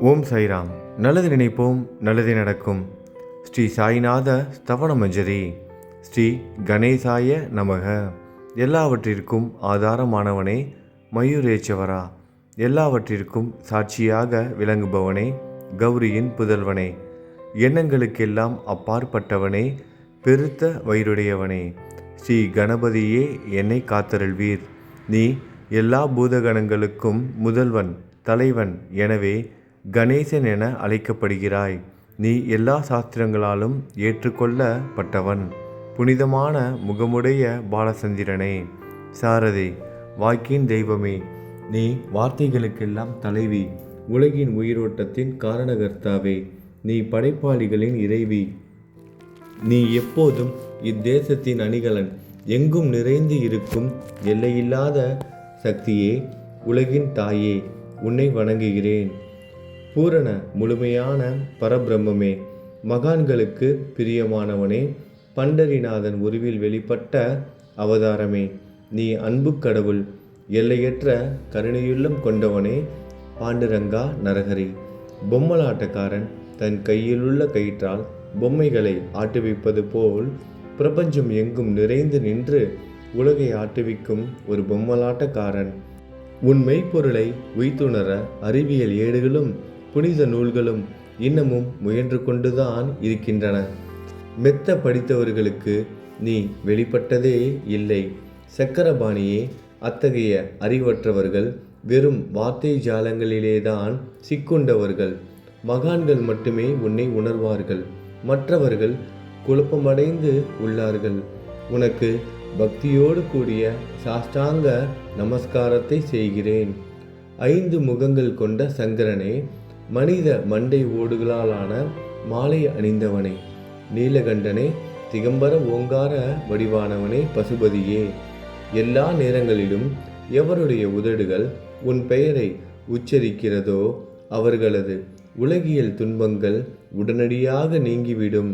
ஓம் சாய்ராம். நல்லது நினைப்போம், நல்லதே நடக்கும். ஸ்ரீ சாய்நாத ஸ்தவன மஞ்சரி. ஸ்ரீ கணேசாய நமக. எல்லாவற்றிற்கும் ஆதாரமானவனே, மயூரேச்சவரா, எல்லாவற்றிற்கும் சாட்சியாக விளங்குபவனே, கௌரியின் புதல்வனே, எண்ணங்களுக்கெல்லாம் அப்பாற்பட்டவனே, பெருத்த வயிறுடையவனே, ஸ்ரீ கணபதியே என்னை காத்தருள்வீர். நீ எல்லா பூதகணங்களுக்கும் முதல்வன், தலைவன். எனவே கணேசன் என அழைக்கப்படுகிறாய். நீ எல்லா சாஸ்திரங்களாலும் ஏற்றுக்கொள்ளப்பட்டவன். புனிதமான முகமுடைய பாலசந்திரனே, சாரதே, வாக்கின் தெய்வமே, நீ வார்த்தைகளுக்கெல்லாம் தலைவி, உலகின் உயிரோட்டத்தின் காரணகர்த்தாவே, நீ படைப்பாளிகளின் இறைவி, நீ எப்போதும் இத்தேசத்தின் அணிகலன், எங்கும் நிறைந்து இருக்கும் எல்லையில்லாத சக்தியே, உலகின் தாயே, உன்னை வணங்குகிறேன். பூரண முழுமையான பரபிரம்மே, மகான்களுக்கு பிரியமானவனே, பண்டரிநாதன் உருவில் வெளிப்பட்ட அவதாரமே, நீ அன்பு கடவுள், எல்லையற்ற கருணையுள்ளம் கொண்டவனே, பாண்டுரங்கா நரஹரி. பொம்மலாட்டக்காரன் தன் கையிலுள்ள கயிற்றால் பொம்மைகளை ஆட்டுவிப்பது போல் பிரபஞ்சம் எங்கும் நிறைந்து நின்று உலகை ஆட்டுவிக்கும் ஒரு பொம்மலாட்டக்காரன். உன் மெய்ப்பொருளை உய்த்துணர அறிவியல் ஏடுகளும் புனித நூல்களும் இன்னமும் முயன்று கொண்டுதான் இருக்கின்றன. மெத்த படித்தவர்களுக்கு நீ வெளிப்பட்டதே இல்லை. சக்கரபாணியே, அத்தகைய அறிவற்றவர்கள் வெறும் வார்த்தை ஜாலங்களிலேதான் சிக்குண்டவர்கள். மகான்கள் மட்டுமே உன்னை உணர்வார்கள். மற்றவர்கள் குழப்பமடைந்து உள்ளார்கள். உனக்கு பக்தியோடு கூடிய சாஷ்டாங்க நமஸ்காரத்தை செய்கிறேன். 5 முகங்கள் கொண்ட சங்கரனே, மனித மண்டை ஓடுகளாலான மாலை அணிந்தவனே, நீலகண்டனே, திகம்பர ஓங்கார வடிவானவனே, பசுபதியே, எல்லா நேரங்களிலும் எவருடைய உதடுகள் உன் பெயரை உச்சரிக்கிறதோ அவர்களது உலகியல் துன்பங்கள் உடனடியாக நீங்கிவிடும்.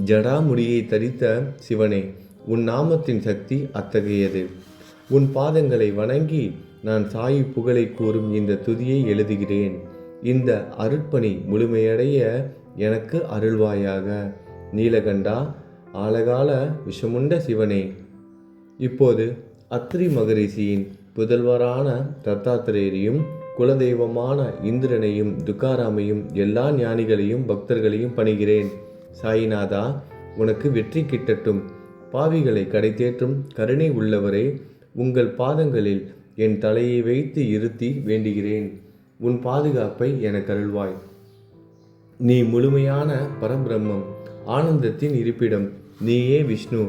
ஜடாமுடியை தரித்த சிவனே, உன் நாமத்தின் சக்தி அத்தகையது. உன் பாதங்களை வணங்கி நான் சாயி புகழை கூறும் இந்த துதியை எழுதுகிறேன். இந்த அருட்பணி முழுமையடைய எனக்கு அருள்வாயாக. நீலகண்டா, ஆலகால விஷமுண்ட சிவனே. இப்போது அத்ரி மகரிஷியின் புதல்வரான தத்தாத்திரேயரையும் குலதெய்வமான இந்திரனையும் துக்காராமையும் எல்லா ஞானிகளையும் பக்தர்களையும் பணிகிறேன். சாயிநாதா, உனக்கு வெற்றி கிட்டட்டும். பாவிகளை கடைத்தேற்றும் கருணை உள்ளவரே, உங்கள் பாதங்களில் என் தலையை வைத்து இருத்தி வேண்டுகிறேன். உன் பாதுகாப்பை எனக்கு அருள்வாய். நீ முழுமையான பரபிரம்மம், ஆனந்தத்தின் இருப்பிடம். நீயே விஷ்ணு,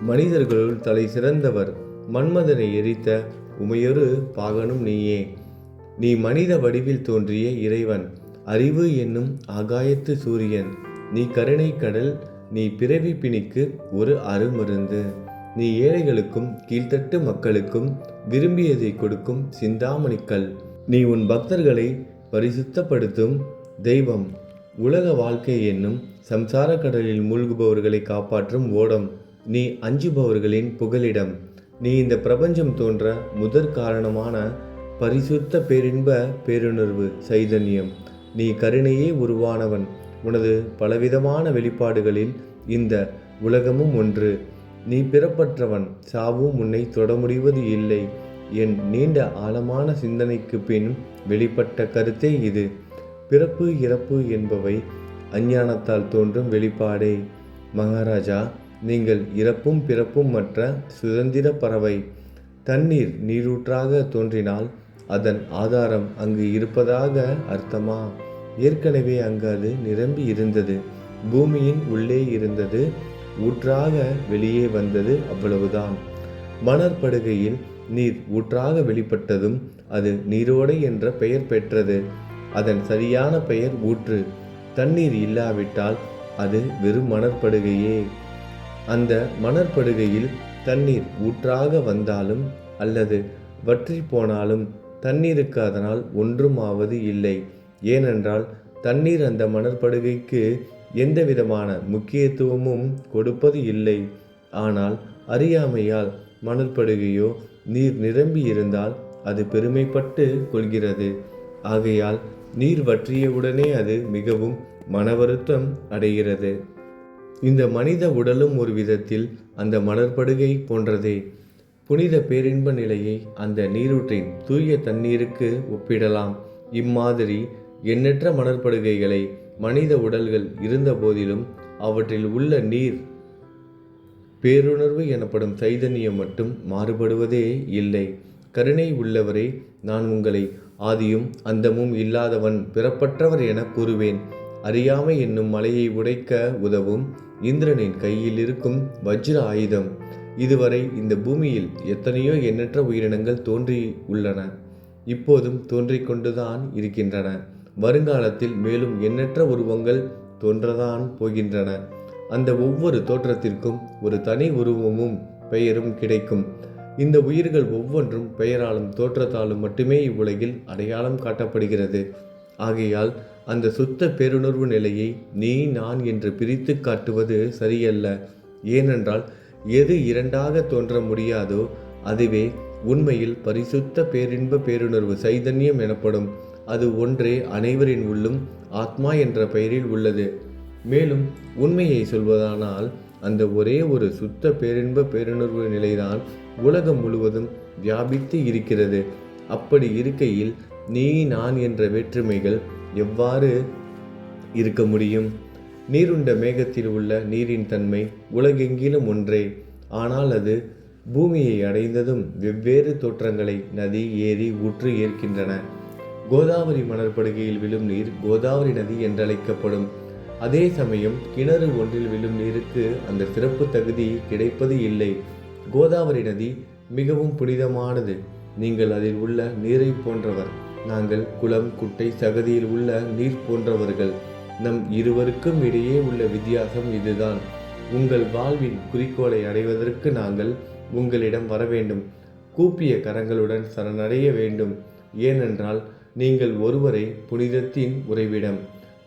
மனிதர்களுள் தலை சிறந்தவர். மன்மதனை எரித்த உமையொரு பாகனும் நீயே. நீ மனித வடிவில் தோன்றிய இறைவன், அறிவு என்னும் ஆகாயத்து சூரியன். நீ கருணை கடல், நீ பிறவி பிணிக்கு ஒரு அருமருந்து. நீ ஏழைகளுக்கும் கீழ்த்தட்டு மக்களுக்கும் விரும்பியதை கொடுக்கும் சிந்தாமணிக்கல். நீ உன் பக்தர்களை பரிசுத்தப்படுத்தும் தெய்வம். உலக வாழ்க்கை என்னும் சம்சார கடலில் மூழ்குபவர்களை காப்பாற்றும் ஓடம். நீ அஞ்சுபவர்களின் புகலிடம். நீ இந்த பிரபஞ்சம் தோன்ற முதற் காரணமான பரிசுத்த பேரின்ப பேருணர்வு சைதன்யம். நீ கருணையே உருவானவன். உனது பலவிதமான வெளிப்பாடுகளில் இந்த உலகமும் ஒன்று. நீ பிறப்பற்றவன், சாவும் உன்னை தொட முடிவது இல்லை. என் நீண்ட ஆழமான சிந்தனைக்கு பின் வெளிப்பட்ட கருத்தே இது. பிறப்பு இறப்பு என்பவை அஞ்ஞானத்தால் தோன்றும் வெளிப்பாடே. மகாராஜா, நீங்கள் இறப்பும் பிறப்பும் மற்ற சுதந்திர பறவை. தண்ணீர் நீரூற்றாக தோன்றினால் அதன் ஆதாரம் அங்கு இருப்பதாக அர்த்தமா? ஏற்கனவே அங்கு அது நிரம்பி இருந்தது. பூமியின் உள்ளே இருந்தது, ஊற்றாக வெளியே வந்தது, அவ்வளவுதான். மணற்படுகையில் நீர் ஊற்றாக வெளிப்பட்டதும் அது நீரோடை என்ற பெயர் பெற்றது. அதன் சரியான பெயர் ஊற்று. தண்ணீர் இல்லாவிட்டால் அது வெறும் மணற்படுகையே. அந்த மணற்படுகையில் தண்ணீர் ஊற்றாக வந்தாலும் அல்லது வற்றி போனாலும் தண்ணீருக்கு அதனால் ஒன்றும் ஆவது இல்லை. ஏனென்றால் தண்ணீர் அந்த மணற்படுகைக்கு எந்த விதமான முக்கியத்துவமும் கொடுப்பது இல்லை. ஆனால் அறியாமையால் மணற்படுகையோ நீர் நிரம்பி இருந்தால் அது பெருமைப்பட்டு கொள்கிறது. ஆகையால் நீர் வற்றியவுடனே அது மிகவும் மனவருத்தம் அடைகிறது. இந்த மனித உடலும் ஒரு விதத்தில் அந்த மணற்படுகை போன்றதே. புனித பேரின்ப நிலையை அந்த நீரூற்றின் தூய தண்ணீருக்கு ஒப்பிடலாம். இம்மாதிரி எண்ணற்ற மணற்படுகைகளை மனித உடல்கள் இருந்த போதிலும் அவற்றில் உள்ள நீர் பேருணர்வு எனப்படும் சைதன்யம் மட்டும் மாறுபடுவதே இல்லை. கருணை உள்ளவரே, நான் உங்களை ஆதியும் அந்தமும் இல்லாதவன், பிறப்பற்றவர் என கூறுவேன். அறியாமை என்னும் மலையை உடைக்க உதவும் இந்திரனின் கையில் இருக்கும் வஜ்ர ஆயுதம். இதுவரை இந்த பூமியில் எத்தனையோ எண்ணற்ற உயிரினங்கள் தோன்றி உள்ளன, இப்போதும் தோன்றிக் கொண்டுதான் இருக்கின்றன. வருங்காலத்தில் மேலும் எண்ணற்ற உருவங்கள் தோன்றதான் போகின்றன. அந்த ஒவ்வொரு தோற்றத்திற்கும் ஒரு தனி உருவமும் பெயரும் கிடைக்கும். இந்த உயிர்கள் ஒவ்வொன்றும் பெயராலும் தோற்றத்தாலும் மட்டுமே இவ்வுலகில் அடையாளம் காட்டப்படுகிறது. ஆகையால் அந்த சுத்த பேருணர்வு நிலையை நீ நான் என்று பிரித்து காட்டுவது சரியல்ல. ஏனென்றால் எது இரண்டாக தோன்ற முடியாதோ அதுவே உண்மையில் பரிசுத்த பேரின்ப பேருணர்வு சைதன்யம் எனப்படும். அது ஒன்றே அனைவரின் உள்ளும் ஆத்மா என்ற பெயரில் உள்ளது. மேலும் உண்மையை சொல்வதானால் அந்த ஒரே ஒரு சுத்த பேரின்ப பேருணர்வு நிலைதான் உலகம் முழுவதும் வியாபித்து இருக்கிறது. அப்படி இருக்கையில் நீ நான் என்ற வேற்றுமைகள் எவ்வாறு இருக்க முடியும்? நீருண்ட மேகத்தில் உள்ள நீரின் தன்மை உலகெங்கிலும் ஒன்றே. ஆனால் அது பூமியை அடைந்ததும் வெவ்வேறு தோற்றங்களை நதி, ஏரி, ஊற்று ஏற்கின்றன. கோதாவரி மணற்படுகையில் விழும் நீர் கோதாவரி நதி என்றழைக்கப்படும். அதே சமயம் கிணறு ஒன்றில் விழும் நீருக்கு அந்த சிறப்பு தகுதி கிடைப்பது இல்லை. கோதாவரி நதி மிகவும் புனிதமானது. நீங்கள் அதில் உள்ள நீரை போன்றவர். நாங்கள் குளம், குட்டை, சகதியில் உள்ள நீர் போன்றவர்கள். நம் இருவருக்கும் இடையே உள்ள வித்தியாசம் இதுதான். உங்கள் வாழ்வின் குறிக்கோளை அடைவதற்கு நாங்கள் உங்களிடம் வர வேண்டும். கூப்பிய கரங்களுடன் சரணடைய வேண்டும். ஏனென்றால் நீங்கள் ஒருவரை புனிதத்தின் உறைவிடம்.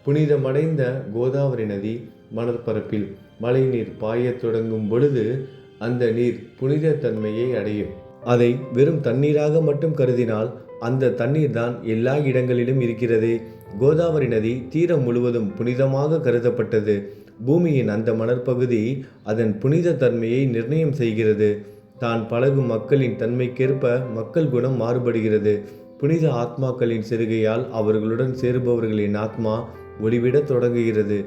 புனிதமடைந்த கோதாவரி நதி மணற்பரப்பில் மழைநீர் பாயத் தொடங்கும் பொழுது அந்த நீர் புனித தன்மையை அடையும். அதை வெறும் தண்ணீராக மட்டும் கருதினால் அந்த தண்ணீர் தான் எல்லா இடங்களிலும் இருக்கிறது. கோதாவரி நதி தீரம் முழுவதும் புனிதமாக கருதப்பட்டது. பூமியின் அந்த மணற்பகுதி அதன் புனித தன்மையை நிர்ணயம் செய்கிறது. தான் பழகும் மக்களின் தன்மைக்கேற்ப மக்கள் குணம் மாறுபடுகிறது. புனித ஆத்மாக்களின் செருகையால் அவர்களுடன் சேருபவர்களின் ஆத்மா ஒளிவிடத் தொடங்குகிறது.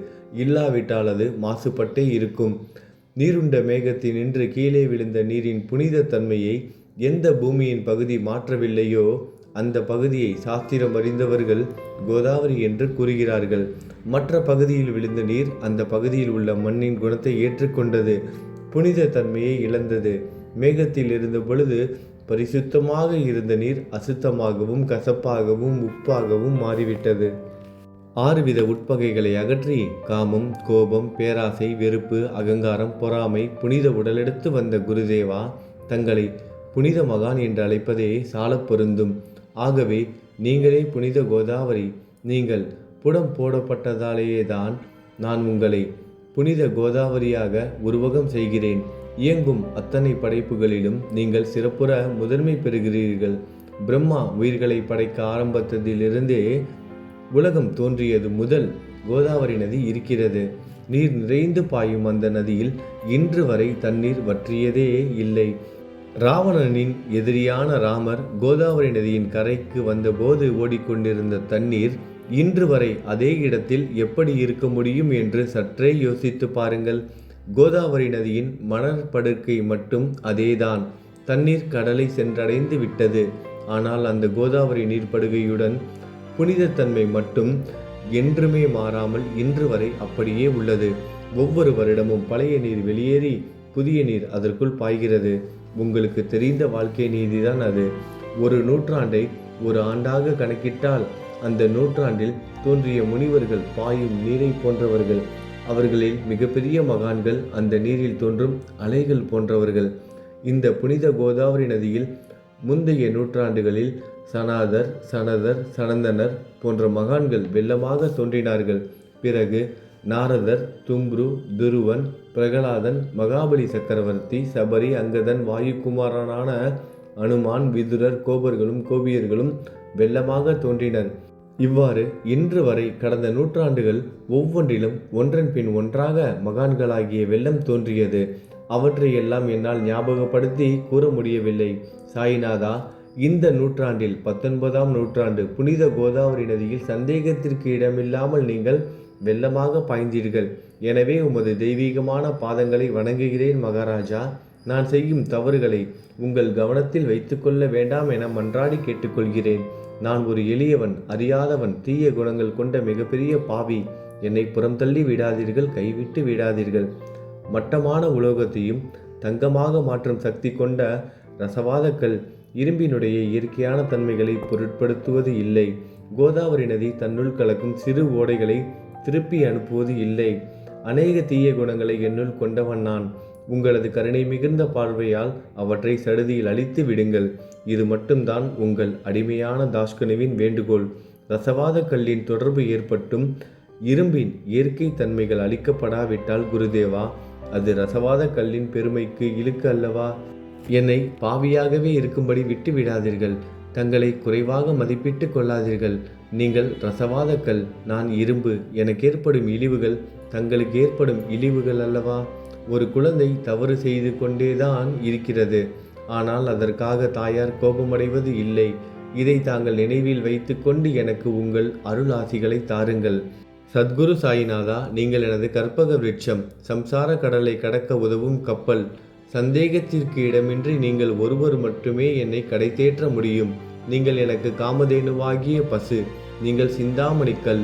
இல்லாவிட்டால் அது மாசுபட்டே இருக்கும். நீருண்ட மேகத்தினின்று கீழே விழுந்த நீரின் புனித தன்மையை எந்த பூமியின் பகுதி மாற்றவில்லையோ அந்த பகுதியை சாஸ்திரம் அறிந்தவர்கள் கோதாவரி என்று கூறுகிறார்கள். மற்ற பகுதியில் விழுந்த நீர் அந்த பகுதியில் உள்ள மண்ணின் குணத்தை ஏற்றுக்கொண்டது, புனித தன்மையை இழந்தது. மேகத்தில் இருந்த பொழுது பரிசுத்தமாக இருந்த நீர் அசுத்தமாகவும் கசப்பாகவும் உப்பாகவும் மாறிவிட்டது. 6 வித உட்பகைகளை அகற்றி காமம், கோபம், பேராசை, வெறுப்பு, அகங்காரம், பொறாமை புனித உடலெடுத்து வந்த குருதேவா தங்களை புனித மகான் என்று அழைப்பதே சாலப் பொருந்தும். ஆகவே நீங்களே புனித கோதாவரி. நீங்கள் புடம் போடப்பட்டதாலேயேதான் நான் உங்களை புனித கோதாவரியாக உருவகம் செய்கிறேன். இயங்கும் அத்தனை படைப்புகளிலும் நீங்கள் சிறப்புற முதன்மை பெறுகிறீர்கள். பிரம்மா உயிர்களை படைக்க ஆரம்பித்ததிலிருந்தே உலகம் தோன்றியது முதல் கோதாவரி நதி இருக்கிறது. நீர் நிறைந்து பாயும் அந்த நதியில் இன்று வரை தண்ணீர் வற்றியதே இல்லை. ராவணனின் எதிரியான ராமர் கோதாவரி நதியின் கரைக்கு வந்தபோது ஓடிக்கொண்டிருந்த தண்ணீர் இன்று வரை அதே இடத்தில் எப்படி இருக்க முடியும் என்று சற்றே யோசித்து பாருங்கள். கோதாவரி நதியின் மணற்படுக்கை மட்டும் அதேதான். தண்ணீர் கடலை சென்றடைந்து விட்டது. ஆனால் அந்த கோதாவரி நீர்ப்படுகையுடன் புனிதத்தன்மை மட்டும் என்றுமே மாறாமல் இன்று வரை அப்படியே உள்ளது. ஒவ்வொரு வருடமும் பழைய நீர் வெளியேறி புதிய நீர் அதற்குள் பாய்கிறது. உங்களுக்கு தெரிந்த வாழ்க்கை நீதிதான் அது. ஒரு நூற்றாண்டை ஒரு ஆண்டாக கணக்கிட்டால் அந்த நூற்றாண்டில் தோன்றிய முனிவர்கள் பாயும் நீரை போன்றவர்கள். அவர்களில் மிகப்பெரிய மகான்கள் அந்த நீரில் தோன்றும் அலைகள் போன்றவர்கள். இந்த புனித கோதாவரி நதியில் முந்தைய நூற்றாண்டுகளில் சனாதர், சனதர், சனந்தனர் போன்ற மகான்கள் வெள்ளமாக தோன்றினார்கள். பிறகு நாரதர், தும்ரு, துருவன், பிரகலாதன், மகாபலி சக்கரவர்த்தி, சபரி, அங்கதன், வாயுகுமாரனான அனுமான், விதுரர், கோபர்களும் கோபியர்களும் வெள்ளமாக தோன்றினர். இவ்வாறு இன்று வரை கடந்த நூற்றாண்டுகள் ஒவ்வொன்றிலும் ஒன்றன் பின் ஒன்றாக மகான்களாகிய வெள்ளம் தோன்றியது. அவற்றையெல்லாம் என்னால் ஞாபகப்படுத்தி கூற முடியவில்லை. சாயிநாதா, இந்த நூற்றாண்டில் 19ஆம் நூற்றாண்டு புனித கோதாவரி நதியில் சந்தேகத்திற்கு இடமில்லாமல் நீங்கள் வெள்ளமாக பாய்ந்தீர்கள். எனவே உமது தெய்வீகமான பாதங்களை வணங்குகிறேன் மகாராஜா. நான் செய்யும் தவறுகளை உங்கள் கவனத்தில் வைத்துக்கொள்ள வேண்டாம் என மன்றாடி கேட்டுக்கொள்கிறேன். நான் ஒரு எளியவன், அறியாதவன், தீய குணங்கள் கொண்ட மிகப்பெரிய பாவி. என்னை புறம் தள்ளி விடாதீர்கள், கைவிட்டு விடாதீர்கள். மட்டமான உலோகத்தையும் தங்கமாக மாற்றும் சக்தி கொண்ட ரசவாதக்கல் இரும்பினுடைய இயற்கையான தன்மைகளை பொருட்படுத்துவது இல்லை. கோதாவரி நதி தன்னுள் கலக்கும் சிறு ஓடைகளை திருப்பி அனுப்புவது இல்லை. அநேக தீய குணங்களை என்னுள் கொண்டவன் நான். உங்களது கருணை மிகுந்த பார்வையால் அவற்றை சடுதியில் அழித்து விடுங்கள். இது மட்டும்தான் உங்கள் அடிமையான தாஸ்கனுவின் வேண்டுகோள். ரசவாத கல்லின் தொடர்பு ஏற்பட்டும் இரும்பின் இயற்கை தன்மைகள் அளிக்கப்படாவிட்டால் குருதேவா, அது ரசவாத கல்லின் பெருமைக்கு இழுக்கு அல்லவா? என்னை பாவியாகவே இருக்கும்படி விட்டு விடாதீர்கள். தங்களை குறைவாக மதிப்பிட்டு கொள்ளாதீர்கள். நீங்கள் ரசவாத கல், நான் இரும்பு. எனக்கு ஏற்படும் இழிவுகள் தங்களுக்கு ஏற்படும் இழிவுகள் அல்லவா? ஒரு குழந்தை தவறு செய்து கொண்டேதான் இருக்கிறது. ஆனால் அதற்காக தாயார் கோபமடைவது இல்லை. இதை தாங்கள் நினைவில் வைத்து கொண்டு எனக்கு உங்கள் அருள் ஆசிகளை தாருங்கள். சத்குரு சாயிநாதா, நீங்கள் எனது கற்பக விருட்சம், சம்சார கடலை கடக்க உதவும் கப்பல். சந்தேகத்திற்கு இடமின்றி நீங்கள் ஒருவர் மட்டுமே என்னை கடை தேற்ற முடியும். நீங்கள் எனக்கு காமதேனுவாகிய பசு. நீங்கள் சிந்தாமணிக்கல்,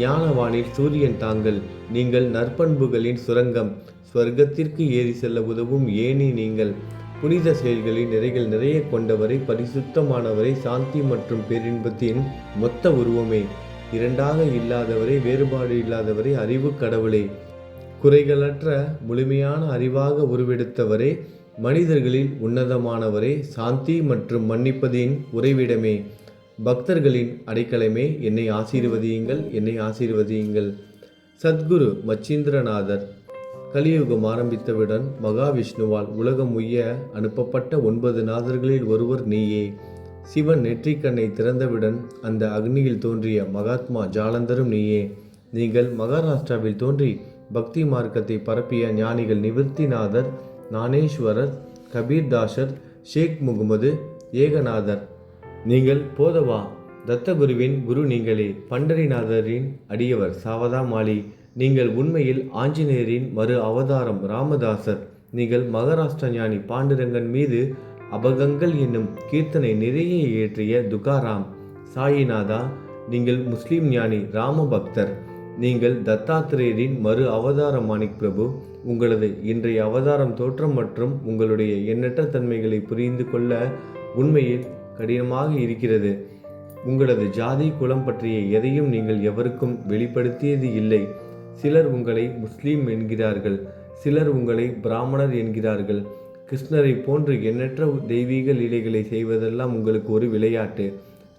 ஞானவானில் சூரியன் தாங்கள். நீங்கள் நற்பண்புகளின் சுரங்கம், ஸ்வர்க்கத்திற்கு ஏறி செல்ல உதவும் ஏணி நீங்கள். புனித செயல்களின் நிறைகள் நிறைய கொண்டவரை, பரிசுத்தமானவரை, சாந்தி மற்றும் பேரின்பத்தின் மொத்த உருவமே, இரண்டாக இல்லாதவரை, வேறுபாடு இல்லாதவரை, அறிவு கடவுளே, குறைகளற்ற முழுமையான அறிவாக உருவெடுத்தவரே, மனிதர்களில் உன்னதமானவரே, சாந்தி மற்றும் மன்னிப்பதின் உறைவிடமே, பக்தர்களின் அடைக்கலமே, என்னை ஆசீர்வதியுங்கள், என்னை ஆசீர்வதியுங்கள். சத்குரு மச்சீந்திரநாதர். கலியுகம் ஆரம்பித்தவுடன் மகாவிஷ்ணுவால் உலகம் உய்ய அனுப்பப்பட்ட 9 நாதர்களில் ஒருவர் நீயே. சிவன் நெற்றிக்கண்ணை திறந்தவுடன் அந்த அக்னியில் தோன்றிய மகாத்மா ஜாலந்தரும் நீயே. நீங்கள் மகாராஷ்டிராவில் தோன்றி பக்தி மார்க்கத்தை பரப்பிய ஞானிகள் நிவர்த்திநாதர், ஞானேஸ்வரர், கபீர்தாசர், ஷேக் முகமது, ஏகநாதர். நீங்கள் போதவா தத்தகுருவின் குரு நீங்களே. பண்டரிநாதரின் அடியவர் சாவதா மாலி. நீங்கள் உண்மையில் ஆஞ்சநேயரின் மறு அவதாரம் ராமதாசர். நீங்கள் மகாராஷ்டிர ஞானி பாண்டுரங்கன் மீது அபகங்கள் என்னும் கீர்த்தனை நிறைய இயற்றிய துகாராம். சாயிநாதா, நீங்கள் முஸ்லிம் ஞானி ராம பக்தர். நீங்கள் தத்தாத்திரேயரின் மறு அவதாரம் மாணிக் பிரபு. உங்களது இன்றைய அவதாரம் தோற்றம் மற்றும் உங்களுடைய எண்ணற்ற தன்மைகளை புரிந்து கொள்ள உண்மையில் கடினமாக இருக்கிறது. உங்களது ஜாதி குலம் பற்றிய எதையும் நீங்கள் எவருக்கும் வெளிப்படுத்தியது இல்லை. சிலர் உங்களை முஸ்லீம் என்கிறார்கள், சிலர் உங்களை பிராமணர் என்கிறார்கள். கிருஷ்ணரை போன்று எண்ணற்ற தெய்வீக லீலைகளை செய்வதெல்லாம் உங்களுக்கு ஒரு விளையாட்டு.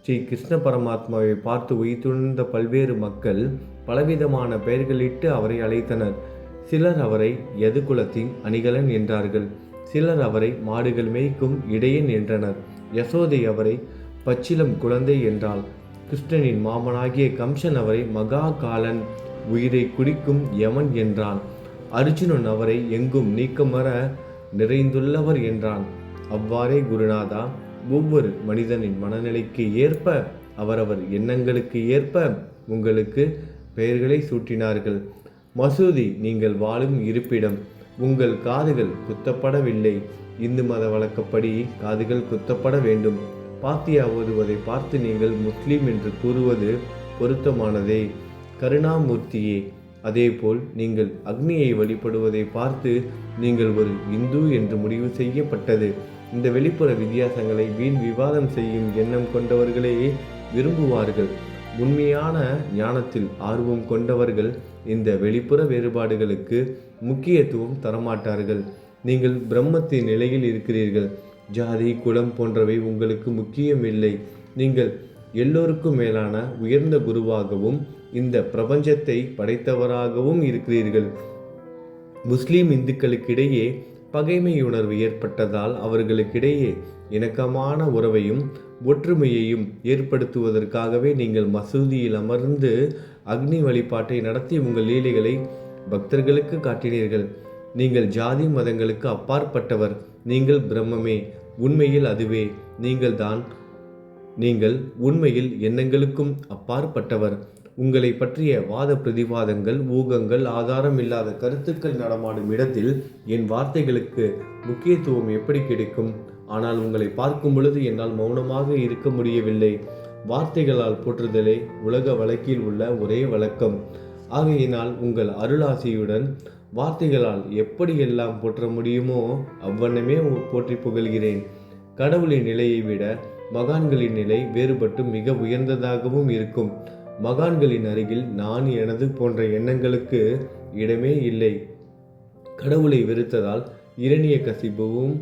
ஸ்ரீ கிருஷ்ண பரமாத்மாவை பார்த்து உயிர்த்துணர்ந்த பல்வேறு மக்கள் பலவிதமான பெயர்களிட்டு அவரை அழைத்தனர். சிலர் அவரை யதுகுலத்தின் அணிகலன் என்றார்கள். சிலர் அவரை மாடுகள் மேய்க்கும் இடையன் என்றனர். யசோதை அவரை பச்சிலம் குழந்தை என்றாள். கிருஷ்ணனின் மாமனாகிய கம்சன் அவரை மகா காலன், உயிரை குடிக்கும் யமன் என்றான். அர்ஜுனன் அவரை எங்கும் நீக்கமர நிறைந்துள்ளவர் என்றான். அவ்வாறே குருநாதா, ஒவ்வொரு மனிதனின் மனநிலைக்கு ஏற்ப, அவரவர் எண்ணங்களுக்கு ஏற்ப உங்களுக்கு பெயர்களை சூட்டினார்கள். மசூதி நீங்கள் வாழும் இருப்பிடம். உங்கள் காதுகள் குத்தப்படவில்லை. இந்து மத வழக்கப்படி காதுகள் குத்தப்பட வேண்டும். பாத்தியா ஓதுவதை பார்த்து நீங்கள் முஸ்லீம் என்று கூறுவது பொருத்தமானதே. கருணாமூர்த்தியே, அதேபோல் நீங்கள் அக்னியை வழிபடுவதை பார்த்து நீங்கள் ஒரு இந்து என்று முடிவு செய்யப்பட்டது. இந்த வெளிப்புற வித்தியாசங்களை வீண் விவாதம் செய்யும் எண்ணம் கொண்டவர்களே விரும்புவார்கள். உண்மையான ஞானத்தில் ஆர்வம் கொண்டவர்கள் இந்த வெளிப்புற வேறுபாடுகளுக்கு முக்கியத்துவம் தரமாட்டார்கள். நீங்கள் பிரம்மத்தின் நிலையில் இருக்கிறீர்கள். ஜாதி குலம் போன்றவை உங்களுக்கு முக்கியமில்லை. நீங்கள் எல்லோருக்கும் மேலான உயர்ந்த குருவாகவும் இந்த பிரபஞ்சத்தை படைத்தவராகவும் இருக்கிறீர்கள். முஸ்லீம் இந்துக்களுக்கிடையே பகைமை உணர்வு ஏற்பட்டதால் அவர்களுக்கிடையே இணக்கமான உறவையும் ஒற்றுமையையும் ஏற்படுத்துவதற்காகவே நீங்கள் மசூதியில் அமர்ந்து அக்னி வழிபாட்டை நடத்தி உங்கள் லீலைகளை பக்தர்களுக்கு காட்டினீர்கள். நீங்கள் ஜாதி மதங்களுக்கு அப்பாற்பட்டவர். நீங்கள் பிரம்மமே. உண்மையில் அதுவே நீங்கள் உண்மையில் எண்ணங்களுக்கும் அப்பாற்பட்டவர். உங்களை பற்றிய வாத பிரதிவாதங்கள், ஊகங்கள், ஆதாரம் இல்லாத கருத்துக்கள் நடமாடும் இடத்தில் என் வார்த்தைகளுக்கு முக்கியத்துவம் எப்படி கிடைக்கும்? ஆனால் உங்களை பார்க்கும் பொழுது என்னால் மௌனமாக இருக்க முடியவில்லை. வார்த்தைகளால் போற்றுதலே உலக வழக்கில் உள்ள ஒரே வழக்கம். ஆகையினால் உங்கள் அருளாசியுடன் வார்த்தைகளால் எப்படியெல்லாம் போற்ற முடியுமோ அவ்வண்ணமே போற்றி புகழ்கிறேன். கடவுளின் நிலையை விட மகான்களின் நிலை வேறுபட்டு மிக உயர்ந்ததாகவும் இருக்கும். மகான்களின் அருகில் நான், எனது போன்ற எண்ணங்களுக்கு இடமே இல்லை. கடவுளை வெறுத்ததால் இரணியகசிபுவும்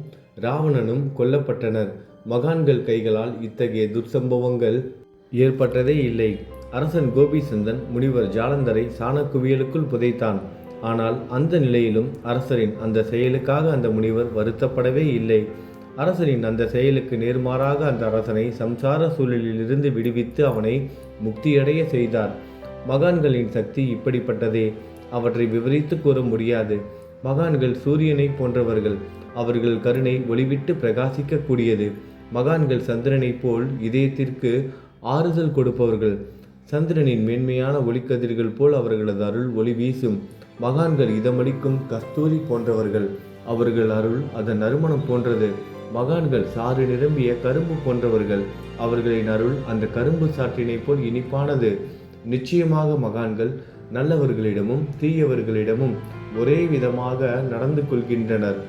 ராவணனும் கொல்லப்பட்டனர். மகான்கள் கைகளால் இத்தகைய துர்சம்பவங்கள் ஏற்பட்டதே இல்லை. அரசன் கோபிசந்தன் முனிவர் ஜாலந்தரை சாணக்குவியலுக்குள் புதைத்தான். ஆனால் அந்த நிலையிலும் அரசரின் அந்த செயலுக்காக அந்த முனிவர் வருத்தப்படவே இல்லை. அரசரின் அந்த செயலுக்கு நேர்மாறாக அந்த அரசனை சம்சார சூழலிலிருந்து விடுவித்து அவனை முக்தியடைய செய்தார். மகான்களின் சக்தி இப்படிப்பட்டதே. அவற்றை விவரித்து கூற முடியாது. மகான்கள் சூரியனை போன்றவர்கள். அவர்கள் கருணை ஒளிவிட்டு பிரகாசிக்கக்கூடியது. மகான்கள் சந்திரனை போல் இதயத்திற்கு ஆறுதல் கொடுப்பவர்கள். சந்திரனின் மேன்மையான ஒளிக்கதிர்கள் போல் அவர்களது அருள் ஒளி வீசும். மகான்கள் இதமளிக்கும் கஸ்தூரி போன்றவர்கள். அவர்கள் அருள் அதன் நறுமணம் போன்றது. மகான்கள் சாறு நிரம்பிய கரும்பு போன்றவர்கள். அவர்களின் அருள் அந்த கரும்பு சாற்றினை போல் இனிப்பானது. நிச்சயமாக மகான்கள் நல்லவர்களிடமும் தீயவர்களிடமும் ஒரே விதமாக நடந்து கொள்கின்றனர்.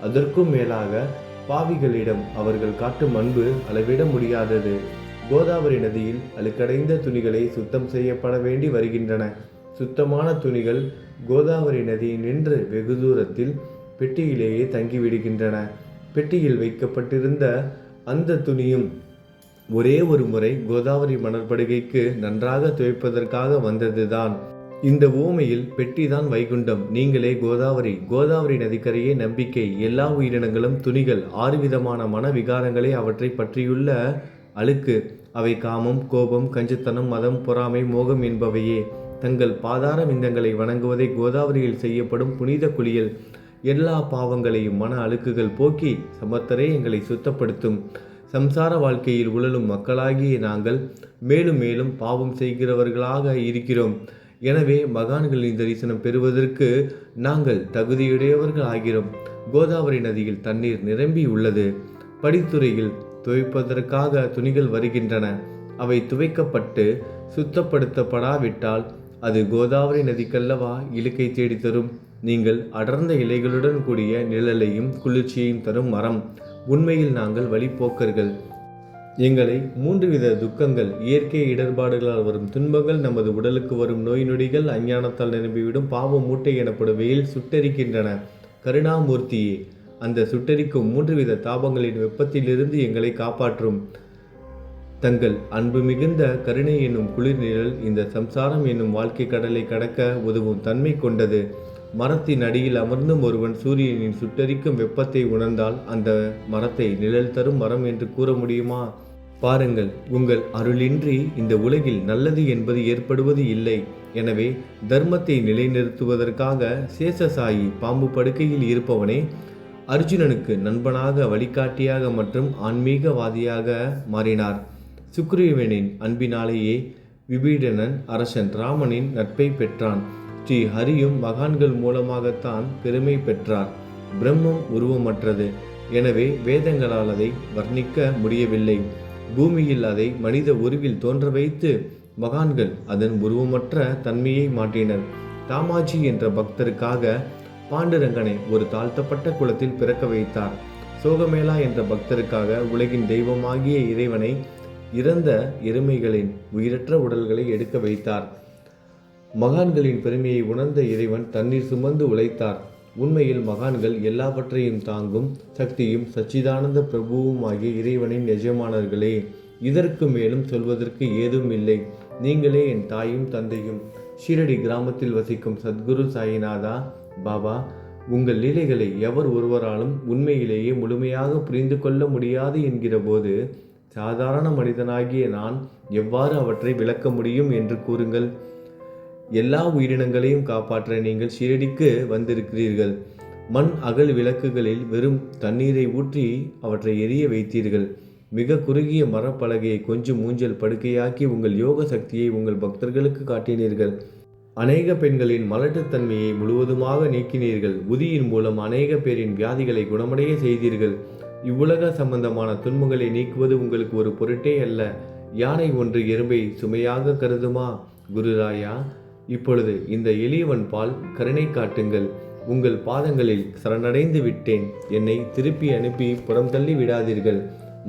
அதற்கும் மேலாக பாவிகளிடம் அவர்கள் காட்டும் அன்பு அளவிட முடியாதது. கோதாவரி நதியில் அழுக்கடைந்த துணிகளை சுத்தம் செய்யப்பட வேண்டி வருகின்றன. சுத்தமான துணிகள் கோதாவரி நதியில் நின்று வெகு தூரத்தில் பெட்டியிலேயே தங்கிவிடுகின்றன. பெட்டியில் வைக்கப்பட்டிருந்த அந்த துணியும் ஒரே ஒரு முறை கோதாவரி மணற்படுகைக்கு நன்றாக துவைப்பதற்காக வந்ததுதான். இந்த ஊமையில் பெட்டிதான் வைகுண்டம், நீங்களே கோதாவரி. கோதாவரி நதிக்கரையே நம்பிக்கை. எல்லா உயிரினங்களும் துணிகள். 6 விதமான மன விகாரங்களே அவற்றை பற்றியுள்ள அழுக்கு. அவை காமம், கோபம், கஞ்சுத்தனம், மதம், பொறாமை, மோகம் என்பவையே. தங்கள் பாதார விந்தங்களை வணங்குவதை கோதாவரியில் செய்யப்படும் புனித குளியல் எல்லா பாவங்களையும் மன அழுக்குகள் போக்கி சமத்தரே எங்களை சுத்தப்படுத்தும். சம்சார வாழ்க்கையில் உழலும் மக்களாகிய நாங்கள் மேலும் மேலும் பாவம் செய்கிறவர்களாக இருக்கிறோம். எனவே மகான்களின் தரிசனம் பெறுவதற்கு நாங்கள் தகுதியுடையவர்கள் ஆகிறோம். கோதாவரி நதியில் தண்ணீர் நிரம்பி உள்ளது. படித்துறையில் துவைப்பதற்காக துணிகள் வருகின்றன. அவை துவைக்கப்பட்டு சுத்தப்படுத்தப்படாவிட்டால் அது கோதாவரி நதிக்கல்லவா இழுக்கை தேடி தரும். நீங்கள் அடர்ந்த இலைகளுடன் கூடிய நிழலையும் குளிர்ச்சியையும் தரும் மரம். உண்மையில் நாங்கள் வழிப்போக்கர்கள். எங்களை 3 வித துக்கங்கள், இயற்கை இடர்பாடுகளால் வரும் துன்பங்கள், நமது உடலுக்கு வரும் நோய் நொடிகள், அஞ்ஞானத்தால் நிரம்பிவிடும் பாவ மூட்டை எனப்படும் வெயில் சுட்டரிக்கின்றன. கருணாமூர்த்தியே, அந்த சுட்டரிக்கும் 3 வித தாபங்களின் வெப்பத்திலிருந்து எங்களை காப்பாற்றும். தங்கள் அன்பு மிகுந்த கருணை என்னும் குளிர் நிழல் இந்த சம்சாரம் என்னும் வாழ்க்கை கடலை கடக்க உதவும் தன்மை கொண்டது. மரத்தின் அடியில் அமர்ந்தும் ஒருவன் சூரியனின் சுட்டரிக்கும் வெப்பத்தை உணர்ந்தால் அந்த மரத்தை நிழல் தரும் மரம் என்று கூற முடியுமா? பாருங்கள், உங்கள் அருளின்றி இந்த உலகில் நல்லது என்பது ஏற்படுவது இல்லை. எனவே தர்மத்தை நிலைநிறுத்துவதற்காக சேஷசாயி பாம்பு படுக்கையில் இருப்பவனே அர்ஜுனனுக்கு நண்பனாக, வழிகாட்டியாக மற்றும் ஆன்மீகவாதியாக மாறினார். சுக்ரீவனின் அன்பினாலேயே விபீடனன் அரசன் ராமனின் நட்பை பெற்றான். ஸ்ரீ ஹரியும் மகான்கள் மூலமாகத்தான் பெருமை பெற்றார். பிரம்மம் உருவமற்றது. எனவே வேதங்களால் அதை வர்ணிக்க முடியவில்லை. பூமியில் அதை மனித உருவில் தோன்ற வைத்து மகான்கள் அதன் உருவமற்ற தன்மையை மாற்றினர். தாமாஜி என்ற பக்தருக்காக பாண்டுரங்கனை ஒரு தாழ்த்தப்பட்ட குலத்தில் பிறக்க வைத்தார். சோகமேளா என்ற பக்தருக்காக உலகின் தெய்வமாகிய இறைவனை இறந்த எருமைகளின் உயிரற்ற உடல்களை எடுக்க வைத்தார். மகான்களின் பெருமையை உணர்ந்த இறைவன் தண்ணீர் சுமந்து உழைத்தார். உண்மையில் மகான்கள் எல்லாவற்றையும் தாங்கும் சக்தியும் சச்சிதானந்த பிரபுவும் ஆகிய இறைவனின் எஜமானர்களே. இதற்கு மேலும் சொல்வதற்கு ஏதும் இல்லை. நீங்களே என் தாயும் தந்தையும். ஷீரடி கிராமத்தில் வசிக்கும் சத்குரு சாயிநாதா பாபா, உங்கள் லீலைகளை எவர் ஒருவராலும் உண்மையிலேயே முழுமையாக புரிந்து கொள்ள முடியாது என்கிற போது சாதாரண மனிதனாகிய நான் எவ்வாறு அவற்றை விளக்க முடியும் என்று கூறுங்கள். எல்லா உயிரினங்களையும் காப்பாற்ற நீங்கள் ஷீரடிக்கு வந்திருக்கிறீர்கள். மண் அகல் விளக்குகளில் வெறும் தண்ணீரை ஊற்றி அவற்றை எரிய வைத்தீர்கள். மிக குறுகிய மரப்பலகையை கொஞ்சம் ஊஞ்சல் படுக்கையாக்கி உங்கள் யோக சக்தியை உங்கள் பக்தர்களுக்கு காட்டினீர்கள். அநேக பெண்களின் மலட்டுத்தன்மையை முழுவதுமாக நீக்கினீர்கள். உதியின் மூலம் அநேக பேரின் வியாதிகளை குணமடைய செய்தீர்கள். இவ்வுலக சம்பந்தமான துன்பங்களை நீக்குவது உங்களுக்கு ஒரு பொருட்டே அல்ல. யானை ஒன்று எறும்பை சுமையாக கருதுமா? குருராயா, இப்பொழுது இந்த எளியவன் பால் கருணை காட்டுங்கள். உங்கள் பாதங்களில் சரணடைந்து விட்டேன். என்னை திருப்பி அனுப்பி புறம் தள்ளி விடாதீர்கள்.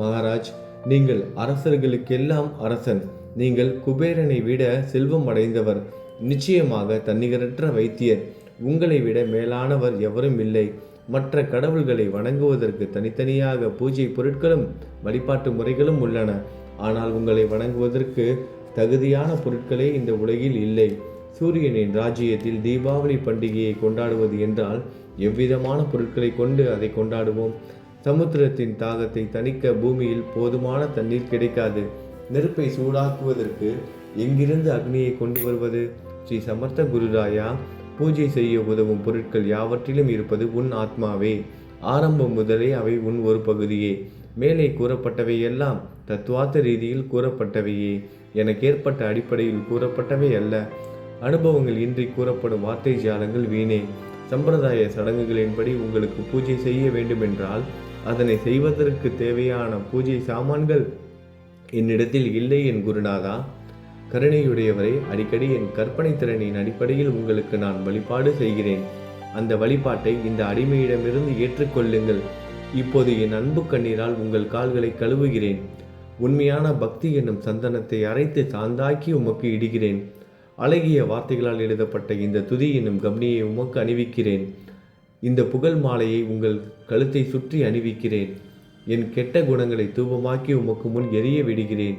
மகாராஜ், நீங்கள் அரசர்களுக்கெல்லாம் அரசன். நீங்கள் குபேரனை விட செல்வம் அடைந்தவர். நிச்சயமாக தன்னிகரற்ற வைத்தியர். உங்களை விட மேலானவர் எவரும் இல்லை. மற்ற கடவுள்களை வணங்குவதற்கு தனித்தனியாக பூஜை பொருட்களும் வழிபாட்டு முறைகளும் உள்ளன. ஆனால் உங்களை வணங்குவதற்கு தகுதியான பொருட்களே இந்த உலகில் இல்லை. சூரியனின் ராஜ்யத்தில் தீபாவளி பண்டிகையை கொண்டாடுவது என்றால் எவ்விதமான பொருட்களை கொண்டு அதை கொண்டாடுவோம்? சமுத்திரத்தின் தாகத்தை தணிக்க பூமியில் போதுமான தண்ணீர் கிடைக்காது. நெருப்பை சூடாக்குவதற்கு எங்கிருந்து அக்னியை கொண்டு வருவது? ஸ்ரீ சமர்த்த குருராயா, பூஜை செய்ய உதவும் பொருட்கள் யாவற்றிலும் இருப்பது உன் ஆத்மாவே. ஆரம்பம் முதலே அவை உன் ஒரு பகுதியே. மேலே கூறப்பட்டவை எல்லாம் தத்துவார்த்த ரீதியில் கூறப்பட்டவையே. எனக்கு ஏற்பட்ட அடிப்படையில் கூறப்பட்டவை அல்ல. அனுபவங்கள் இன்றி கூறப்படும் வார்த்தை ஜாலங்கள் வீணே. சம்பிரதாய சடங்குகளின்படி உங்களுக்கு பூஜை செய்ய வேண்டுமென்றால் அதனை செய்வதற்கு தேவையான பூஜை சாமான்கள் என்னிடத்தில் இல்லை என் குருநாதா. கருணையுடையவரை, அடிக்கடி என் கற்பனை திறனின் அடிப்படையில் உங்களுக்கு நான் வழிபாடு செய்கிறேன். அந்த வழிபாட்டை இந்த அடிமையிடமிருந்து ஏற்றுக்கொள்ளுங்கள். இப்போது என் அன்பு கண்ணீரால் உங்கள் கால்களை கழுவுகிறேன். உண்மையான பக்தி என்னும் சந்தனத்தை அரைத்து சாந்தாக்கி உமக்கு இடுகிறேன். அழகிய வார்த்தைகளால் எழுதப்பட்ட இந்த துதி என்னும் கம்னியை உமக்கு அணிவிக்கிறேன். இந்த புகழ் மாலையை உங்கள் கழுத்தை சுற்றி அணிவிக்கிறேன். என் கெட்ட குணங்களை தூபமாக்கி உமக்கு முன் எரிய விடுகிறேன்.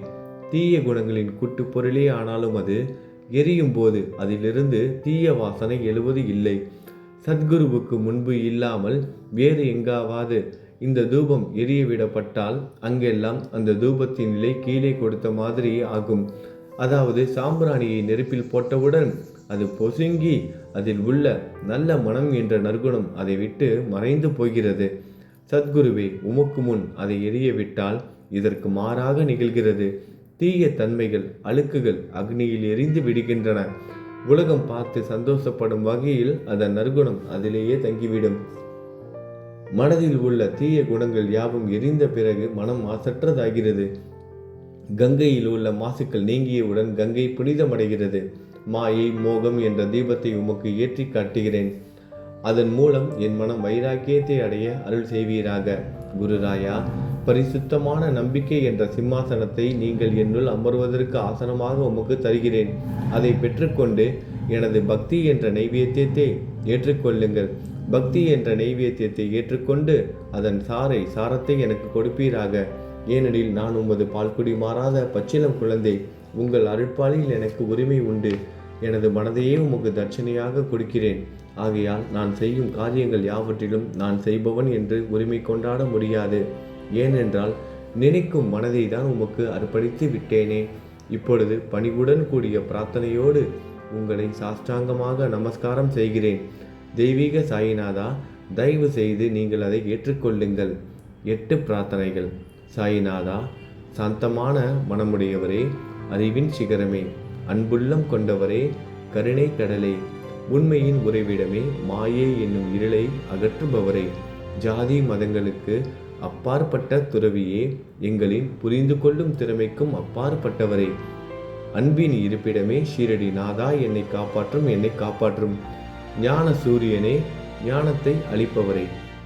தீய குணங்களின் கூட்டுப்பொருளே ஆனாலும் அது எரியும் போது அதிலிருந்து தீய வாசனை எழுவது இல்லை. சத்குருவுக்கு முன்பு இல்லாமல் வேறு எங்காவது இந்த தூபம் எரிய விடப்பட்டால் அங்கெல்லாம் அந்த தூபத்தின் நிலை கீழே கொடுத்த மாதிரி ஆகும். அதாவது சாம்பிராணியை நெருப்பில் போட்டவுடன் அது பொசுங்கி அதில் உள்ள நல்ல மனம் என்ற நற்குணம் அதை விட்டு மறைந்து போகிறது. சத்குருவே, உமக்கு முன் அதை எரிய விட்டால் இதற்கு மாறாக நிகழ்கிறது. தீய தன்மைகள், அழுக்குகள் அக்னியில் எரிந்து விடுகின்றன. உலகம் பார்த்து சந்தோஷப்படும் வகையில் அதன் நற்குணம் அதிலேயே தங்கிவிடும். மனதில் உள்ள தீய குணங்கள் யாவும் எரிந்த பிறகு மனம் மாசற்றதாகிறது. கங்கையில் உள்ள மாசுக்கள் நீங்கியவுடன் கங்கை புனிதமடைகிறது. மாயை, மோகம் என்ற தீபத்தை உமக்கு ஏற்றி காட்டுகிறேன். அதன் மூலம் என் மனம் வைராக்கியத்தை அடைய அருள் செய்வீராக. குருராயா, பரிசுத்தமான நம்பிக்கை என்ற சிம்மாசனத்தை நீங்கள் என்னுள் அமர்வதற்கு ஆசனமாக உமக்கு தருகிறேன். அதை பெற்றுக்கொண்டு எனது பக்தி என்ற நைவேத்தியத்தை ஏற்றுக்கொள்ளுங்கள். பக்தி என்ற நைவேத்தியத்தை ஏற்றுக்கொண்டு அதன் சாரத்தை எனக்கு கொடுப்பீராக. ஏனெனில் நான் உமது பால்குடி மாறாத பச்சிலம் குழந்தை. உங்கள் அருட்பாலில் எனக்கு உரிமை உண்டு. எனது மனதையே உமக்கு தட்சணையாக கொடுக்கிறேன். ஆகையால் நான் செய்யும் காரியங்கள் யாவற்றிலும் நான் செய்பவன் என்று உரிமை கொண்டாட முடியாது. ஏனென்றால் நினைக்கும் மனதை தான் உமக்கு அர்ப்பணித்து விட்டேனே. இப்பொழுது பணிவுடன் கூடிய பிரார்த்தனையோடு உங்களை சாஷ்டாங்கமாக நமஸ்காரம் செய்கிறேன். தெய்வீக சாயிநாதா, தயவு செய்து நீங்கள் அதை ஏற்றுக்கொள்ளுங்கள். 8 பிரார்த்தனைகள். சாயிநாதா, சாந்தமான மனமுடையவரே, அறிவின் சிகரமே, அன்புள்ளம் கொண்டவரே, கருணை கடலே, உண்மையின் உறைவிடமே, மாயை என்னும் இருளை அகற்றுபவரே, ஜாதி மதங்களுக்கு அப்பாற்பட்ட துறவியே, எங்களின் புரிந்து கொள்ளும் திறமைக்கும் அப்பாற்பட்டவரே, அன்பின் இருப்பிடமே, ஷீரடி நாதா, என்னை காப்பாற்றும். ஞான சூரியனே, ஞானத்தை அளிப்பவரே,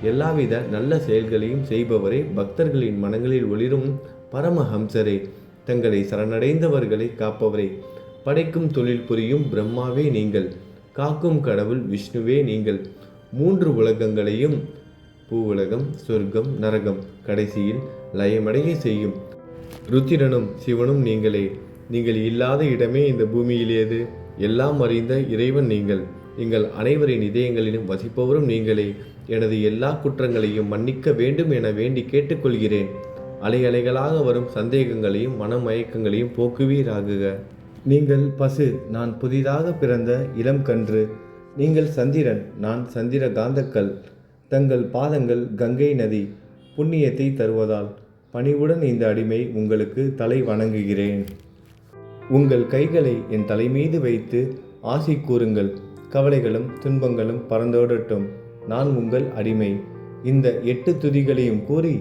எல்லாவித நல்ல செயல்களையும் செய்பவரே, பக்தர்களின் மனங்களில் ஒளிரும் பரமஹம்சரே, தங்களை சரணடைந்தவர்களை காப்பவரே, படைக்கும் தொழில் புரியும் பிரம்மாவே நீங்கள், காக்கும் கடவுள் விஷ்ணுவே நீங்கள், 3 உலகங்களையும், பூவுலகம், சொர்க்கம், நரகம், கடைசியில் லயமடைய செய்யும் ருத்திரனும் சிவனும் நீங்களே. நீங்கள் இல்லாத இடமே இந்த பூமியில் ஏது? எல்லாம் அறிந்த இறைவன் நீங்கள். எங்கள் அனைவரின் இதயங்களிலும் வசிப்பவரும் நீங்களே. எனது எல்லா குற்றங்களையும் மன்னிக்க வேண்டும் என வேண்டி கேட்டுக்கொள்கிறேன். அலைகளாக வரும் சந்தேகங்களையும் மனமயக்கங்களையும் போக்குவீராகுக. நீங்கள் பசு, நான் புதிதாக பிறந்த இளம் கன்று. நீங்கள் சந்திரன், நான் சந்திர காந்தக்கல். தங்கள் பாதங்கள் கங்கை நதி, புண்ணியத்தை தருவதால் பணிவுடன் இந்த அடிமை உங்களுக்கு தலை வணங்குகிறேன். உங்கள் கைகளை என் தலைமீது வைத்து ஆசி கூறுங்கள். கவலைகளும் துன்பங்களும் பறந்தோடட்டும். நான் உங்கள் அடிமை. இந்த 8 துதிகளையும் கூறி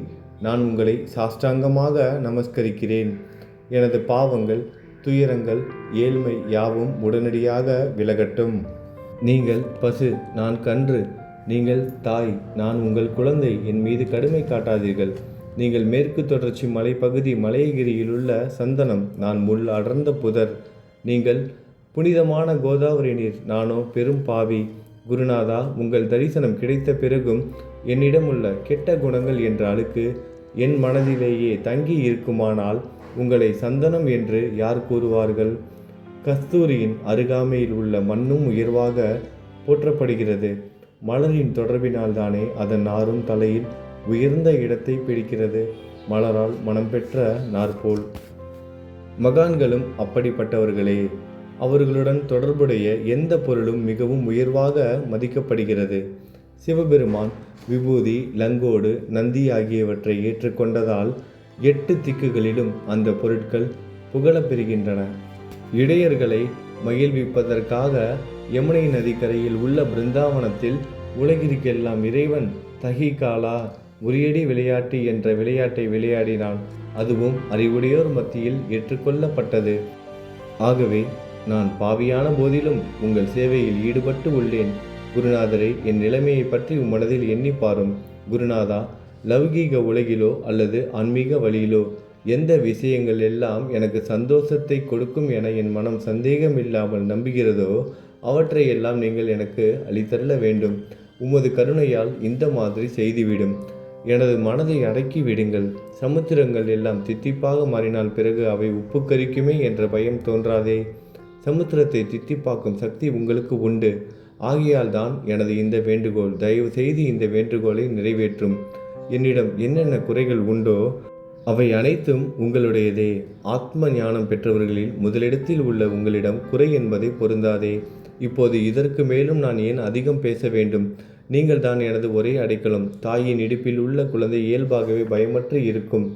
நான் உங்களை சாஷ்டாங்கமாக நமஸ்கரிக்கிறேன். எனது பாவங்கள், துயரங்கள், ஏழ்மை யாவும் உடனடியாக விலகட்டும். நீங்கள் பசு, நான் கன்று. நீங்கள் தாய், நான் உங்கள் குழந்தை. என் மீது கடுமை காட்டாதீர்கள். நீங்கள் மேற்கு தொடர்ச்சி மலைப்பகுதி மலையகிரியிலுள்ள சந்தனம், நான் முள் அடர்ந்த புதர். நீங்கள் புனிதமான கோதாவரி நீர், நானோ பெரும் பாவி. குருநாதா, உங்கள் தரிசனம் கிடைத்த பிறகும் என்னிடமுள்ள கெட்ட குணங்கள் என்ற அழுக்கு என் மனதிலேயே தங்கி இருக்குமானால் உங்களை சந்தனம் என்று யார் கூறுவார்கள்? கஸ்தூரியின் அருகாமையில் உள்ள மண்ணும் உயர்வாக போற்றப்படுகிறது. மலரின் தொடர்பினால்தானே அதன் நாரும் தலையில் உயர்ந்த இடத்தை பிடிக்கிறது. மலரால் மனம் பெற்ற நாற்போல். மகான்களும் அப்படிப்பட்டவர்களே. அவர்களுடன் தொடர்புடைய எந்த பொருளும் மிகவும் உயர்வாக மதிக்கப்படுகிறது. சிவபெருமான் விபூதி, லங்கோடு, நந்தி ஆகியவற்றை ஏற்றுக்கொண்டதால் 8 திக்குகளிலும் அந்த பொருட்கள் புகழப்பெறுகின்றன. இடையர்களை மகிழ்விப்பதற்காக யமுனை நதிக்கரையில் உள்ள பிருந்தாவனத்தில் உலகிற்கெல்லாம் இறைவன் தகிகாலா உரியடி விளையாட்டு என்ற விளையாட்டை விளையாடினான். அதுவும் அறிவுடையோர் மத்தியில் ஏற்றுக்கொள்ளப்பட்டது. ஆகவே நான் பாவியான போதிலும் உங்கள் சேவையில் ஈடுபட்டு உள்ளேன். குருநாதரை, என் நிலைமையை பற்றி மனதில் எண்ணிப்பாரும். குருநாதா, லௌகீக உலகிலோ அல்லது ஆன்மீக வழியிலோ எந்த விஷயங்கள் எல்லாம் எனக்கு சந்தோஷத்தை கொடுக்கும் என என் மனம் சந்தேகமில்லாமல் நம்புகிறதோ அவற்றையெல்லாம் நீங்கள் எனக்கு அளித்தருள வேண்டும். உமது கருணையால் இந்த மாதிரி செய்துவிடும். எனது மனதை அடக்கி விடுங்கள். சமுத்திரங்கள் எல்லாம் தித்திப்பாக மாறினால் பிறகு அவை உப்பு கரிக்குமே என்ற பயம் தோன்றாதே. சமுத்திரத்தை தித்திப்பாக்கும் சக்தி உங்களுக்கு உண்டு. ஆகையால் தான் எனது இந்த வேண்டுகோள். தயவு செய்து இந்த வேண்டுகோளை நிறைவேற்றும். என்னிடம் என்னென்ன குறைகள் உண்டோ அவை அனைத்தும் உங்களுடையதே. ஆத்ம ஞானம் பெற்றவர்களில் முதலிடத்தில் உள்ள உங்களிடம் குறை என்பதை பொருந்தாதே. இப்போது இதற்கு மேலும் நான் ஏன் அதிகம் பேச வேண்டும்? நீங்கள் தான் எனது ஒரே அடைக்கலம். தாயின் இடுப்பில் உள்ள குழந்தை இயல்பாகவே பயமற்று இருக்கும்.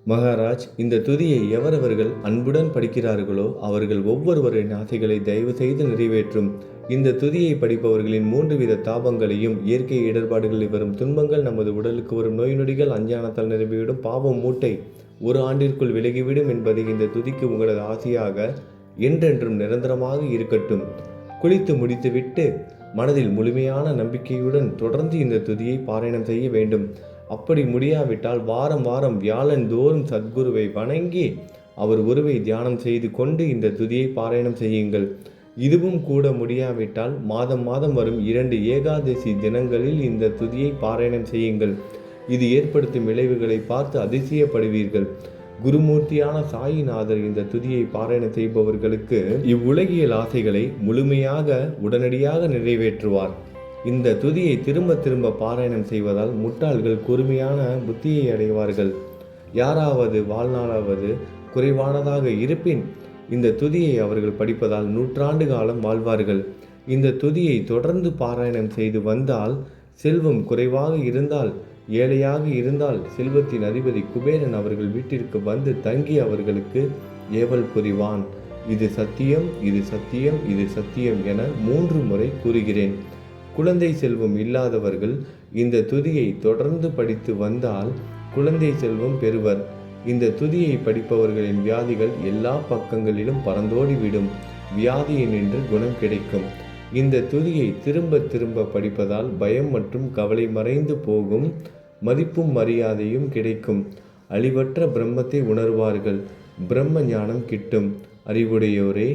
மகாராஜ், இந்த துதியை எவரவர்கள் அன்புடன் படிக்கிறார்களோ அவர்கள் ஒவ்வொருவரின் ஆசைகளை தயவு செய்து நிறைவேற்றும். இந்த துதியை படிப்பவர்களின் 3 வித தாபங்களையும், இயற்கை இடர்பாடுகளில் வரும் துன்பங்கள், நமது உடலுக்கு வரும் நோய் நொடிகள், அஞ்ஞானத்தால் நிரம்பிவிடும் பாவம் மூட்டை 1 ஆண்டிற்குள் விலகிவிடும் என்பதை இந்த துதிக்கு உங்களது ஆசையாக என்றென்றும் நிரந்தரமாக இருக்கட்டும். குளித்து முடித்துவிட்டு மனதில் முழுமையான நம்பிக்கையுடன் தொடர்ந்து இந்த துதியை பாராயணம் செய்ய வேண்டும். அப்படி முடியாவிட்டால் வாரம் வாரம் வியாழந்தோறும் சத்குருவை வணங்கி அவர் உருவை தியானம் செய்து கொண்டு இந்த துதியை பாராயணம் செய்யுங்கள். இதுவும் கூட முடியாவிட்டால் மாதம் மாதம் வரும் 2 ஏகாதசி தினங்களில் இந்த துதியை பாராயணம் செய்யுங்கள். இது ஏற்படுத்தும் விளைவுகளை பார்த்து அதிசயப்படுவீர்கள். குருமூர்த்தியான சாயிநாதர் இந்த துதியை பாராயணம் செய்பவர்களுக்கு இவ்வுலகியல் ஆசைகளை முழுமையாக உடனடியாக நிறைவேற்றுவார். இந்த துதியை திரும்ப திரும்ப பாராயணம் செய்வதால் முட்டாள்கள் கூர்மையான புத்தியை அடைவார்கள். யாராவது வாழ்நாளாவது குறைவானதாக இருப்பின் இந்த துதியை அவர்கள் படிப்பதால் 100 ஆண்டு காலம் வாழ்வார்கள். இந்த துதியை தொடர்ந்து பாராயணம் செய்து வந்தால், செல்வம் குறைவாக இருந்தால், ஏழையாக இருந்தால், செல்வத்தின் அதிபதி குபேரன் அவர்கள் வீட்டிற்கு வந்து தங்கி அவர்களுக்கு ஏவல் புரிவான். இது சத்தியம், இது சத்தியம், இது சத்தியம் என 3 முறை கூறுகிறேன். குழந்தை செல்வம் இல்லாதவர்கள் இந்த துதியை தொடர்ந்து படித்து வந்தால் குழந்தை செல்வம் பெறுவர். இந்த துதியை படிப்பவர்களின் வியாதிகள் எல்லா பக்கங்களிலும் பறந்தோடிவிடும். வியாதியினின்று குணம் கிடைக்கும். இந்த துதியை திரும்ப திரும்ப படிப்பதால் பயம் மற்றும் கவலை மறைந்து போகும். மதிப்பும் மரியாதையும் கிடைக்கும். அழிவற்ற பிரம்மத்தை உணர்வார்கள். பிரம்ம ஞானம் கிட்டும். அறிவுடையோரே,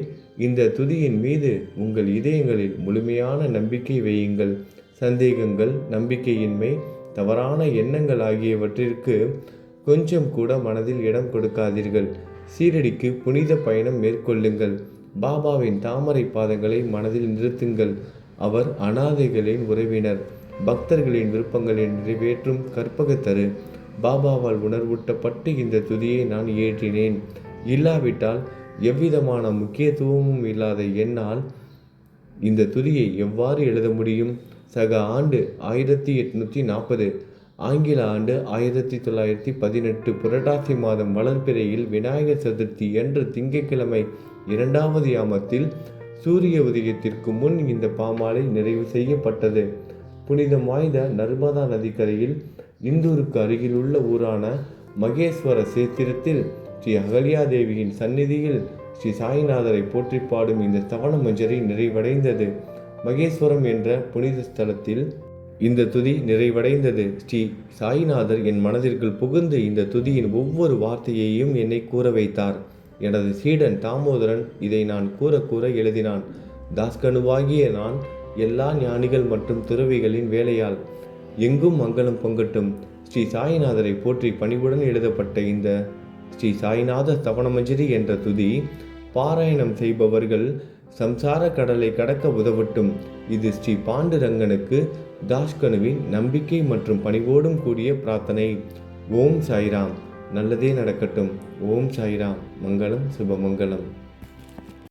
இந்த துதியின் மீது உங்கள் இதயங்களில் முழுமையான நம்பிக்கை வையுங்கள். சந்தேகங்கள், நம்பிக்கையின்மை, தவறான எண்ணங்கள் ஆகியவற்றிற்கு கொஞ்சம் கூட மனதில் இடம் கொடுக்காதீர்கள். சீரடிக்கு புனித பயணம் மேற்கொள்ளுங்கள். பாபாவின் தாமரை பாதங்களை மனதில் நிறுத்துங்கள். அவர் அனாதைகளின் உறவினர், பக்தர்களின் விருப்பங்களை நிறைவேற்றும் கற்பகத்தரு. பாபாவால் உணர்வூட்டப்பட்டு இந்த துதியை நான் இயற்றினேன். இல்லாவிட்டால் எவ்விதமான முக்கியத்துவமும் இல்லாத என்னால் இந்த துதியை எவ்வாறு எழுத முடியும்? சக ஆண்டு 1840, ஆங்கில ஆண்டு 1918 புரட்டாசி மாதம் வளர்பிறையில் விநாயகர் சதுர்த்தி என்று திங்கட்கிழமை 2வது யாமத்தில் சூரிய உதயத்திற்கு முன் இந்த பாமாலை நிறைவு செய்யப்பட்டது. புனிதம் வாய்ந்த நர்மதா நதிக்கரையில் இந்தூருக்கு அருகிலுள்ள ஊரான மகேஸ்வர சேத்திரத்தில் ஸ்ரீ அகல்யாதேவியின் சந்நிதியில் ஸ்ரீ சாய்நாதரை போற்றி பாடும் இந்த ஸ்தவன மஞ்சரி நிறைவடைந்தது. மகேஸ்வரம் என்ற புனித ஸ்தலத்தில் இந்த துதி நிறைவடைந்தது. ஸ்ரீ சாய்நாதர் என் மனதிற்குள் புகுந்து இந்த துதியின் ஒவ்வொரு வார்த்தையையும் என்னை கூற வைத்தார். எனது சீடன் தாமோதரன் இதை நான் கூற எழுதினான். தாஸ்கனுவாகிய நான் எல்லா ஞானிகள் மற்றும் துறவிகளின் வேலையால் எங்கும் மங்களம் பொங்கட்டும். ஸ்ரீ சாய்நாதரை போற்றி பணிவுடன் எழுதப்பட்ட இந்த ஸ்ரீ சாய்நாத ஸ்தவனமஞ்சரி என்ற துதி பாராயணம் செய்பவர்கள் சம்சார கடலை கடக்க உதவட்டும். இது ஸ்ரீ பாண்டுரங்கனுக்கு தாஸ்கனுவின் நம்பிக்கை மற்றும் பணிவோடும் கூடிய பிரார்த்தனை. ஓம் சாய்ராம். நல்லதே நடக்கட்டும். ஓம் சாய்ராம். மங்களம் சுபமங்கலம்.